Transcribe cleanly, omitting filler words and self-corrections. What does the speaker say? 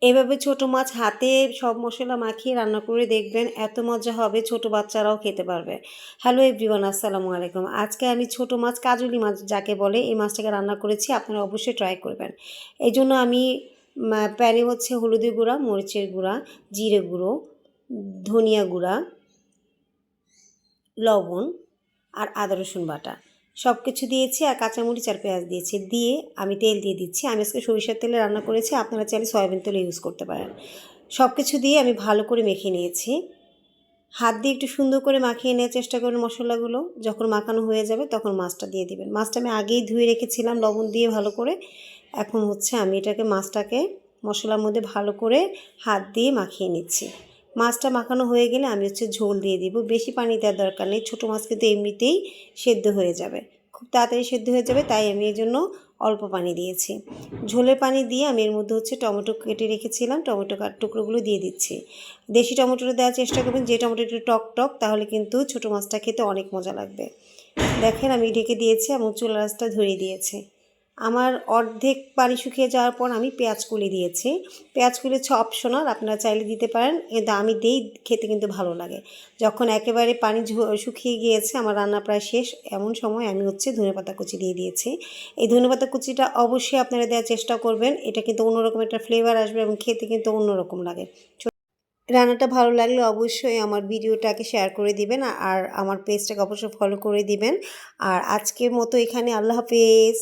এভাবে ছোট মাছ হাতে সব মশলা মাখিয়ে রান্না করে দেখবেন, এত মজা হবে ছোট বাচ্চারাও খেতে পারবে। হ্যালো এভরিওয়ান, আসসালামু আলাইকুম। আজকে আমি ছোট মাছ, কাজলি মাছ যাকে বলে, এই মাছটাকে রান্না করেছি। আপনারা অবশ্যই ট্রাই করবেন। এই জন্য আমি প্যানে হচ্ছে হলুদের গুঁড়া, মরিচের গুঁড়া, জিরে গুঁড়ো, ধনিয়া গুঁড়া, লবণ আর আদা রসুন বাটা সব কিছু দিয়েছি, আর কাঁচামরিচ আর পেঁয়াজ দিয়েছি। দিয়ে আমি তেল দিয়ে দিচ্ছি। আমি আজকে সরিষার তেলে রান্না করেছি, আপনারা চাইলে সয়াবিন তেল ইউজ করতে পারেন। সব কিছু দিয়ে আমি ভালো করে মেখে নিয়েছি। হাত দিয়ে একটু সুন্দর করে মাখিয়ে নেওয়ার চেষ্টা করুন মশলাগুলো। যখন মাখানো হয়ে যাবে তখন মাছটা দিয়ে দিবেন। মাছটা আমি আগেই ধুয়ে রেখেছিলাম লবণ দিয়ে ভালো করে। এখন হচ্ছে আমি মাছটাকে মশলার মধ্যে ভালো করে হাত দিয়ে মাখিয়ে নিচ্ছি। মাছটা মাখানো হয়ে গেলে আমি ঝোল দিয়ে দিব। বেশি পানি দেওয়ার দরকার নেই, ছোটো মাছ কিন্তু এমনিতেই সেদ্ধ হয়ে যাবে, খুব তাড়াতাড়ি সেদ্ধ হয়ে যাবে, তাই আমি এই জন্য অল্প পানি দিয়েছি। ঝোলের পানি দিয়ে আমি এর মধ্যে টমেটো কেটে রেখেছিলাম, টমেটো টুকরোগুলো দিয়ে দিচ্ছি। দেশি টমেটোটা দেওয়ার চেষ্টা করবেন, যে টমেটো একটু টক টক, তাহলে কিন্তু ছোটো মাছটা খেতে অনেক মজা লাগবে। দেখেন আমি ঢেকে দিয়েছি এবং চুলা আঁচটা ধরিয়ে দিয়েছি। আমার অর্ধেক পানি শুকিয়ে যাওয়ার পর আমি পেঁয়াজ কুলি দিয়েছি। পেঁয়াজ কুলি হচ্ছে অপশনাল, আপনারা চাইলে দিতে পারেন, কিন্তু আমি দিই, খেতে কিন্তু ভালো লাগে। যখন একেবারে পানি শুকিয়ে গিয়েছে, আমার রান্না প্রায় শেষ, এমন সময় আমি ধনেপাতা কুচি দিয়ে দিয়েছি। এই ধনেপাতা কুচিটা অবশ্যই আপনারা দেওয়ার চেষ্টা করবেন, এটা কিন্তু অন্যরকম একটা ফ্লেভার আসবে এবং খেতে কিন্তু অন্যরকম লাগে। রান্নাটা ভালো লাগলে অবশ্যই আমার ভিডিওটাকে শেয়ার করে দিবেন, আর আমার পেজটাকে অবশ্যই ফলো করে দিবেন। আর আজকের মতো এখানে, আল্লাহ হাফেজ।